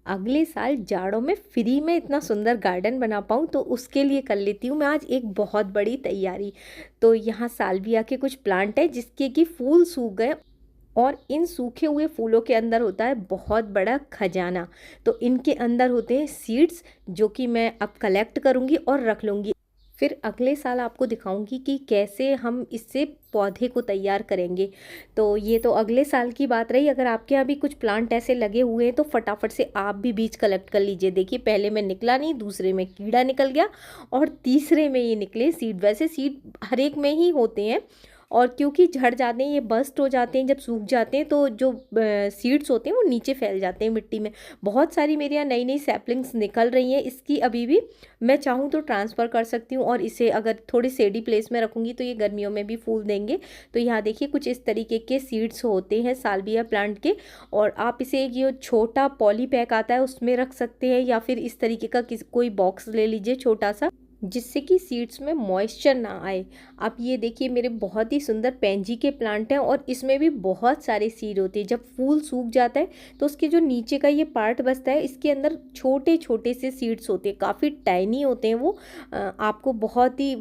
अगले साल जाड़ों में फ्री में इतना सुंदर गार्डन बना पाऊँ तो उसके लिए कर लेती हूँ मैं आज एक बहुत बड़ी तैयारी। तो यहाँ साल्विया के कुछ प्लांट हैं जिसके कि फूल सूख गए और इन सूखे हुए फूलों के अंदर होता है बहुत बड़ा खजाना। तो इनके अंदर होते हैं सीड्स जो कि मैं अब कलेक्ट करूँगी और रख लूँगी। फिर अगले साल आपको दिखाऊंगी कि कैसे हम इससे पौधे को तैयार करेंगे। तो ये तो अगले साल की बात रही। अगर आपके यहाँ भी कुछ प्लांट ऐसे लगे हुए हैं तो फटाफट से आप भी बीज कलेक्ट कर लीजिए। देखिए पहले में निकला नहीं, दूसरे में कीड़ा निकल गया और तीसरे में ये निकले सीड। वैसे सीड हर एक में ही होते हैं और क्योंकि झड़ जाते हैं, ये बस्ट हो जाते हैं, जब सूख जाते हैं तो जो सीड्स होते हैं वो नीचे फैल जाते हैं मिट्टी में। बहुत सारी मेरे यहाँ नई नई सैपलिंग्स निकल रही हैं इसकी अभी भी। मैं चाहूँ तो ट्रांसफ़र कर सकती हूँ और इसे अगर थोड़ी शेडी प्लेस में रखूँगी तो ये गर्मियों में भी फूल देंगे। तो यहाँ देखिए कुछ इस तरीके के सीड्स होते हैं साल्विया प्लांट के। और आप इसे एक ये छोटा पॉली पैक आता है उसमें रख सकते हैं या फिर इस तरीके का कोई बॉक्स ले लीजिए छोटा सा, जिससे कि सीड्स में मॉइस्चर ना आए। आप ये देखिए मेरे बहुत ही सुंदर पेंजी के प्लांट हैं और इसमें भी बहुत सारे सीड होते हैं। जब फूल सूख जाता है तो उसके जो नीचे का ये पार्ट बचता है इसके अंदर छोटे छोटे से सीड्स होते हैं, काफ़ी टाइनी होते हैं वो। आपको बहुत ही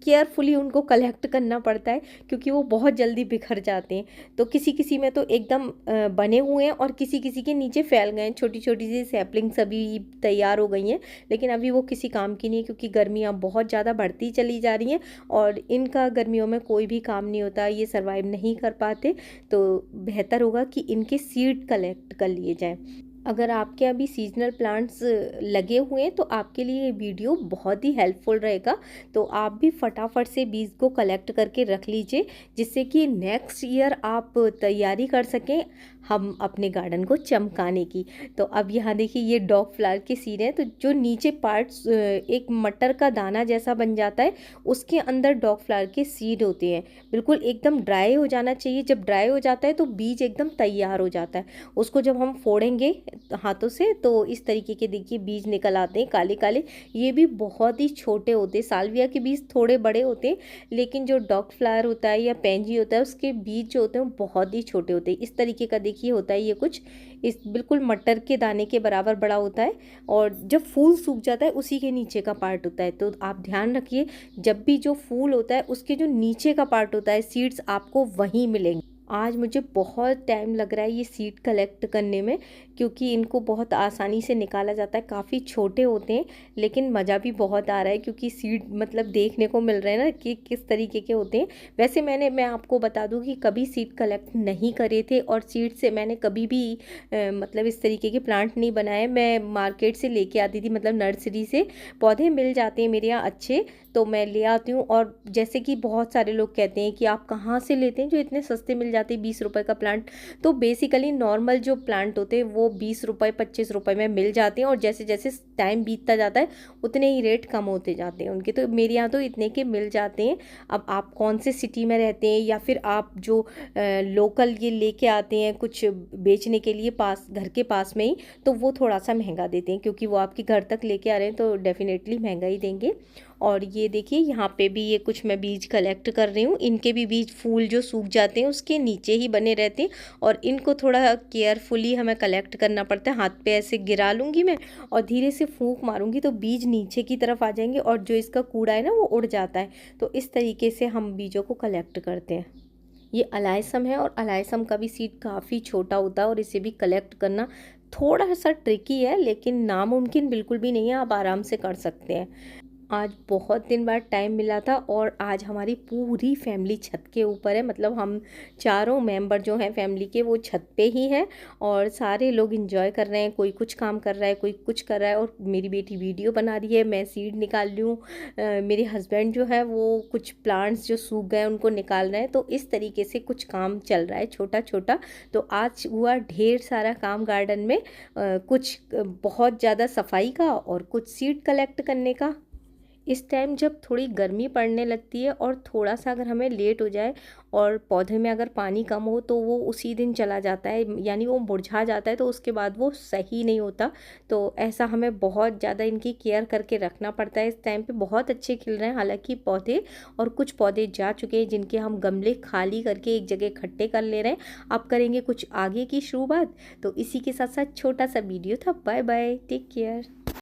केयरफुली उनको कलेक्ट करना पड़ता है क्योंकि वो बहुत जल्दी बिखर जाते हैं। तो किसी किसी में तो एकदम बने हुए हैं और किसी किसी के नीचे फैल गए हैं। छोटी छोटी सी सैपलिंग्स अभी तैयार हो गई हैं लेकिन अभी वो किसी काम की नहीं है क्योंकि गर्मियाँ बहुत ज़्यादा बढ़ती चली जा रही हैं और इनका गर्मियों में कोई भी काम नहीं होता, ये सर्वाइव नहीं कर पाते। तो बेहतर होगा कि इनके सीड कलेक्ट कर लिए जाएँ। अगर आपके अभी सीजनल प्लांट्स लगे हुए हैं तो आपके लिए ये वीडियो बहुत ही हेल्पफुल रहेगा। तो आप भी फटाफट से बीज को कलेक्ट करके रख लीजिए जिससे कि नेक्स्ट ईयर आप तैयारी कर सकें हम अपने गार्डन को चमकाने की। तो अब यहाँ देखिए ये डॉग फ्लावर के सीड हैं। तो जो नीचे पार्ट्स एक मटर का दाना जैसा बन जाता है उसके अंदर डॉग फ्लावर के सीड होते हैं। बिल्कुल एकदम ड्राई हो जाना चाहिए। जब ड्राई हो जाता है तो बीज एकदम तैयार हो जाता है। उसको जब हम फोड़ेंगे हाथों से तो इस तरीके के देखिए बीज निकल आते हैं काले काले। ये भी बहुत ही छोटे होते हैं। साल्विया के बीज थोड़े बड़े होते हैं लेकिन जो डॉग फ्लावर होता है या पेंजी होता है उसके बीज जो होते हैं वो बहुत ही छोटे होते हैं। इस तरीके का देखिए होता है ये कुछ इस बिल्कुल मटर के दाने के बराबर बड़ा होता है और जब फूल सूख जाता है उसी के नीचे का पार्ट होता है। तो आप ध्यान रखिए जब भी जो फूल होता है उसके जो नीचे का पार्ट होता है सीड्स आपको वहीं मिलेंगे। आज मुझे बहुत टाइम लग रहा है ये सीड कलेक्ट करने में क्योंकि इनको बहुत आसानी से निकाला जाता है। काफ़ी छोटे होते हैं लेकिन मज़ा भी बहुत आ रहा है क्योंकि सीड मतलब देखने को मिल रहे हैं ना कि किस तरीके के होते हैं। वैसे मैं आपको बता दूं कि कभी सीड कलेक्ट नहीं करे थे और सीड से मैंने कभी भी मतलब इस तरीके के प्लांट नहीं बनाए। मैं मार्केट से लेके आती थी, मतलब नर्सरी से पौधे मिल जाते हैं मेरे यहाँ अच्छे तो मैं ले आती हूँ। और जैसे कि बहुत सारे लोग कहते हैं कि आप कहाँ से लेते हैं जो इतने सस्ते मिल जाते हैं 20 रुपए का प्लांट। तो बेसिकली नॉर्मल जो प्लांट होते हैं वो 20 रुपए 25 रुपए में मिल जाते हैं और जैसे जैसे टाइम बीतता जाता है उतने ही रेट कम होते जाते हैं उनके। तो मेरे यहाँ तो इतने के मिल जाते हैं। अब आप कौन से सिटी में रहते हैं या फिर आप जो लोकल ये लेके आते हैं कुछ बेचने के लिए पास घर के पास में ही, तो वो थोड़ा सा महंगा देते हैं क्योंकि वो आपके घर तक लेके आ रहे हैं तो डेफिनेटली महंगा ही देंगे। और ये देखिए यहाँ पे भी ये कुछ मैं बीज कलेक्ट कर रही हूँ। इनके भी बीज फूल जो सूख जाते हैं उसके नीचे ही बने रहते हैं और इनको थोड़ा केयरफुली हमें कलेक्ट करना पड़ता है। हाथ पे ऐसे गिरा लूँगी मैं और धीरे से फूंक मारूंगी तो बीज नीचे की तरफ आ जाएंगे और जो इसका कूड़ा है ना वो उड़ जाता है। तो इस तरीके से हम बीजों को कलेक्ट करते हैं। ये अलाइसम है और अलाइसम का भी सीड काफ़ी छोटा होता है और इसे भी कलेक्ट करना थोड़ा सा ट्रिकी है लेकिन नामुमकिन बिल्कुल भी नहीं है, आप आराम से कर सकते हैं। आज बहुत दिन बाद टाइम मिला था और आज हमारी पूरी फैमिली छत के ऊपर है। मतलब हम चारों मेंबर जो हैं फैमिली के वो छत पे ही हैं और सारे लोग एंजॉय कर रहे हैं। कोई कुछ काम कर रहा है, कोई कुछ कर रहा है और मेरी बेटी वीडियो बना रही है, मैं सीड निकाल रही हूँ। मेरे हस्बैंड जो है वो कुछ प्लांट्स जो सूख गए उनको निकाल रहे हैं। तो इस तरीके से कुछ काम चल रहा है छोटा छोटा। तो आज हुआ ढेर सारा काम गार्डन में, कुछ बहुत ज़्यादा सफाई का और कुछ सीड कलेक्ट करने का। इस टाइम जब थोड़ी गर्मी पड़ने लगती है और थोड़ा-सा अगर हमें लेट हो जाए और पौधे में अगर पानी कम हो तो वो उसी दिन चला जाता है, यानी वो मुरझा जाता है, तो उसके बाद वो सही नहीं होता। तो ऐसा हमें बहुत ज़्यादा इनकी केयर करके रखना पड़ता है। इस टाइम पे बहुत अच्छे खिल रहे हैं हालाँकि पौधे, और कुछ पौधे जा चुके हैं जिनके हम गमले खाली करके एक जगह इकट्ठे कर ले रहे हैं। अब करेंगे कुछ आगे की शुरुआत। तो इसी के साथ-साथ छोटा-सा वीडियो था। Bye bye, take care.